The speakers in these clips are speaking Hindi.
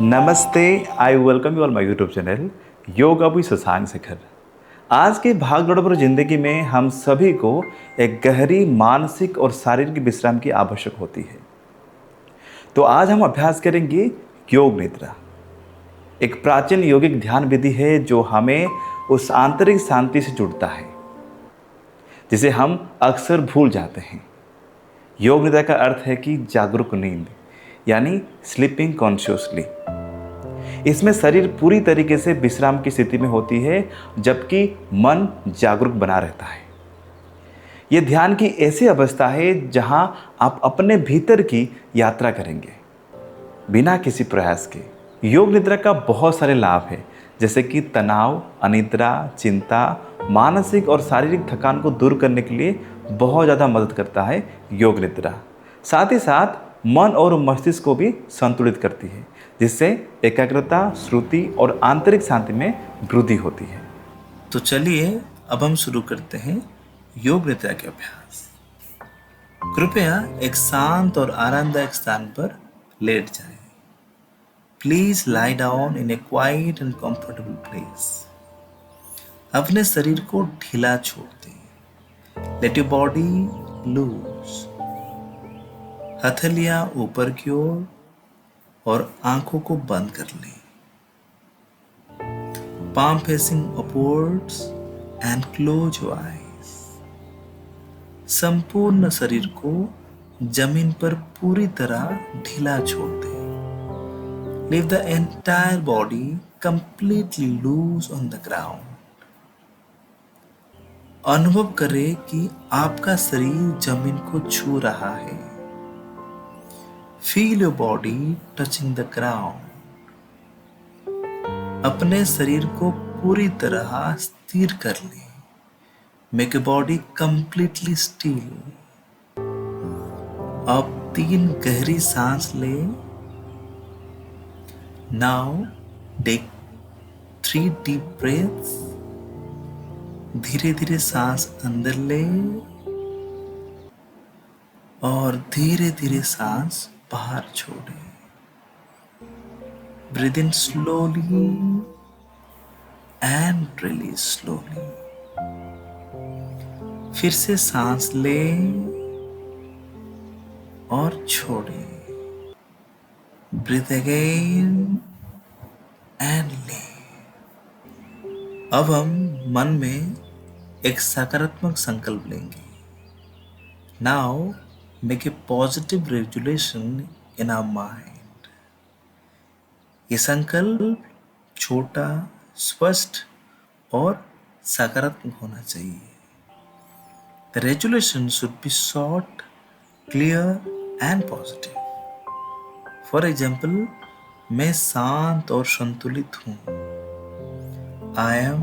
नमस्ते। I welcome you all my YouTube channel yoga with Shashank Shekhar. आज के भाग दौड़ भरी जिंदगी में हम सभी को एक गहरी मानसिक और शारीरिक विश्राम की आवश्यक होती है। तो आज हम अभ्यास करेंगे योग निद्रा। एक प्राचीन योगिक ध्यान विधि है जो हमें उस आंतरिक शांति से जुड़ता है जिसे हम अक्सर भूल जाते हैं। योग निद्रा का अर्थ है कि जागरूक नींद, यानी स्लीपिंग कॉन्शियसली। इसमें शरीर पूरी तरीके से विश्राम की स्थिति में होती है जबकि मन जागरूक बना रहता है। यह ध्यान की ऐसी अवस्था है जहां आप अपने भीतर की यात्रा करेंगे बिना किसी प्रयास के। योग निद्रा का बहुत सारे लाभ है, जैसे कि तनाव, अनिद्रा, चिंता, मानसिक और शारीरिक थकान को दूर करने के लिए बहुत ज़्यादा मदद करता है योग निद्रा। साथ ही साथ मन और मस्तिष्क को भी संतुलित करती है, जिससे एकाग्रता, श्रुति और आंतरिक शांति में वृद्धि होती है। तो चलिए अब हम शुरू करते हैं योग निद्रा के अभ्यास। कृपया एक शांत और आरामदायक स्थान पर लेट जाएं। Please lie down in a quiet and comfortable place. अपने शरीर को ढीला छोड़ दें। Let your body loose. हथेलियां ऊपर की ओर और आंखों को बंद कर लें। palm facing upwards and close your eyes. संपूर्ण शरीर को जमीन पर पूरी तरह ढीला छोड़ दें। Leave the entire body completely loose on the ground. अनुभव करें कि आपका शरीर जमीन को छू रहा है। Feel your body touching the ground. अपने शरीर को पूरी तरह स्थिर कर लें। Make your body completely still. अब 3 गहरी सांस लें। Now take 3 deep breaths. धीरे धीरे सांस अंदर लें और धीरे धीरे सांस बाहर छोड़ें। Breathe in slowly and release slowly. फिर से सांस लें और छोड़ें। Breathe again and ले। अब हम मन में एक सकारात्मक संकल्प लेंगे। Now make a positive resolution in our mind. ये संकल्प छोटा, स्पष्ट और सकारात्मक होना चाहिए। The resolution should be short, clear and positive. For example, मैं शांत और संतुलित हूँ। I am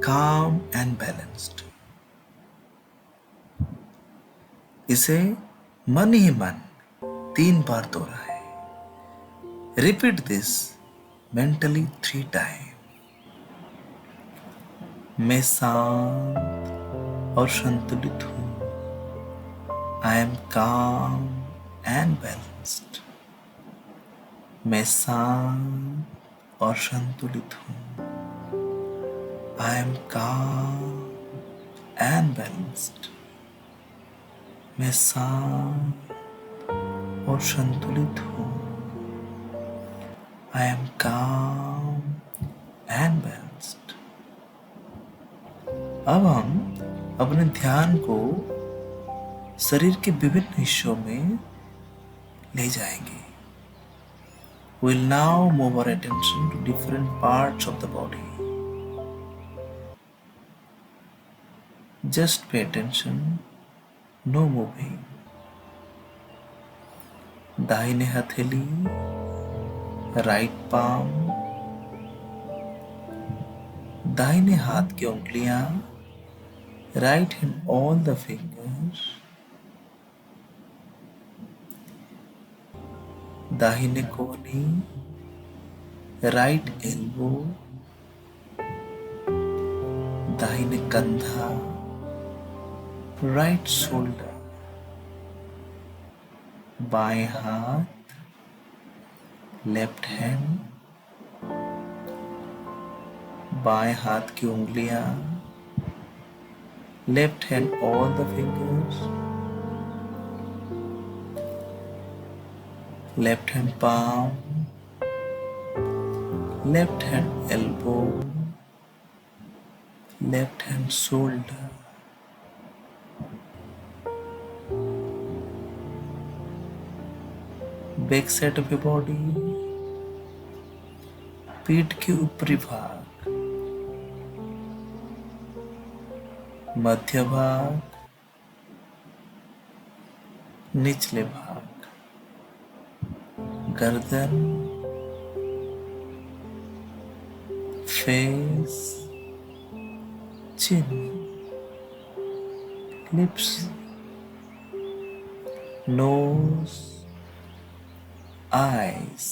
calm and balanced. इसे मन ही मन 3 बार दोहराएं। Repeat this mentally 3 times. मैं शांत और संतुलित हूँ। I am calm and balanced. मैं शांत और संतुलित हूँ। I am calm and balanced. मैं शांत और संतुलित हूँ। I am calm and balanced. अब हम अपने ध्यान को शरीर के विभिन्न हिस्सों में ले जाएंगे। We'll now move our attention to different parts of the body. Just pay attention, no moving. दाहिने हथेली, राइट पाम, दाहिने हाथ की उंगलियां, right hand all the fingers, दाहिने कोहनी, राइट एल्बो, दाहिने कंधा, राइट शोल्डर, बाएं हाथ, लेफ्ट हैंड, बाएं हाथ की उंगलियां, left hand all the fingers, left hand palm, left hand elbow, left hand shoulder, back side of your body, पीठ के ऊपरी भाग, मध्य भाग, निचले भाग, गर्दन, face, chin, lips, nose, eyes,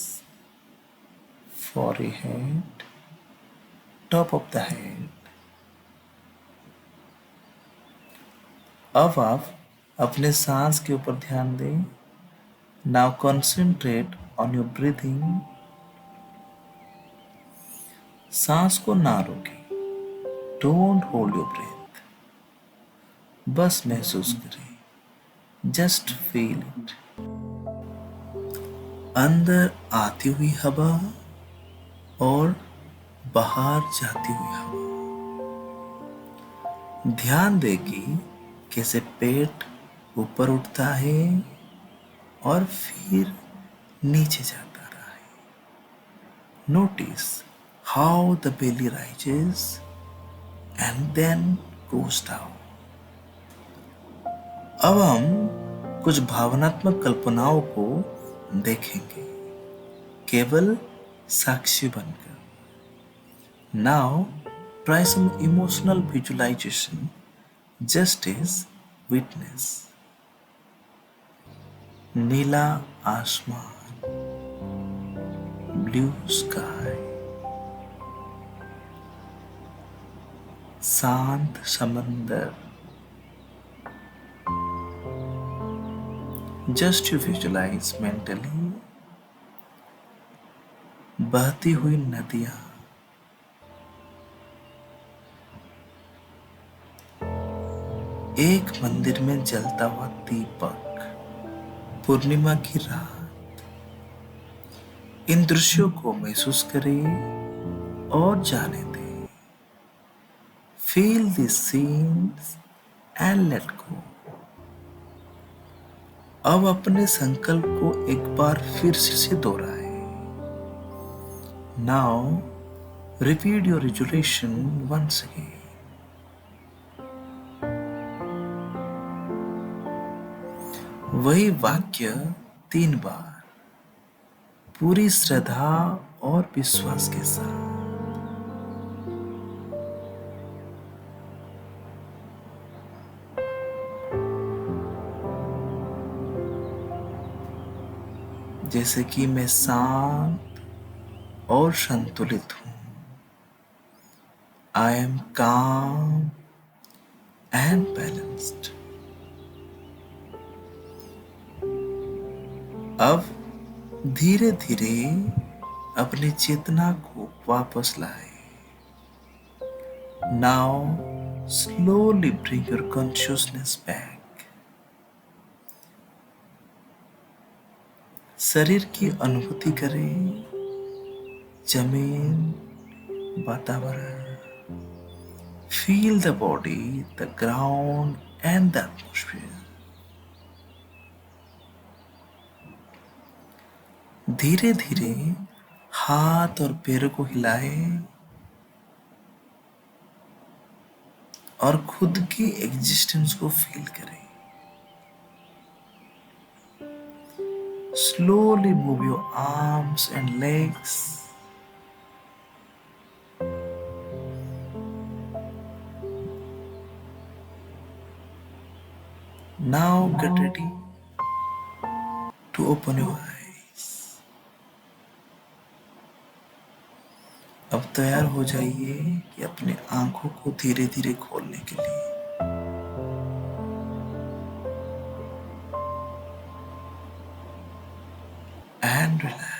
forehead, top of the head. अब आप अपने सांस के ऊपर ध्यान दें. Now concentrate on your breathing. सांस को ना रोकें. Don't hold your breath. बस महसूस करें. Just feel it. अंदर आती हुई हवा और बाहर जाती हुई हवा. ध्यान दें कि कैसे पेट ऊपर उठता है और फिर नीचे जाता रहा है. Notice how the belly rises and then goes down. अब हम कुछ भावनात्मक कल्पनाओं को देखेंगे, केवल साक्षी बनकर. Now try some emotional visualization just as witness. नीला आसमान, blue sky, शांत समंदर. Just you visualize mentally. बहती हुई नदियां, एक मंदिर में जलता हुआ दीपक, पूर्णिमा की रात. इन दृश्यों को महसूस करें और जाने दें. Feel these scenes and let go. अब अपने संकल्प को एक बार फिर से दोहराएं. Now repeat your resolution once again. वही वाक्य 3 बार, पूरी श्रद्धा और विश्वास के साथ. जैसे कि मैं शांत और संतुलित हूं. I am calm and balanced. अब धीरे धीरे अपनी चेतना को वापस लाए. Now slowly bring your consciousness back. शरीर की अनुभूति करें. जमीन, वातावरण. Feel the body, the ground and the atmosphere. धीरे धीरे हाथ और पैरों को हिलाएं और खुद की एग्जिस्टेंस को फील करें. Slowly move your arms and legs. Now get ready to open your eyes. अब तैयार हो जाइए कि अपने आंखों को धीरे धीरे खोलने के लिए. And relax.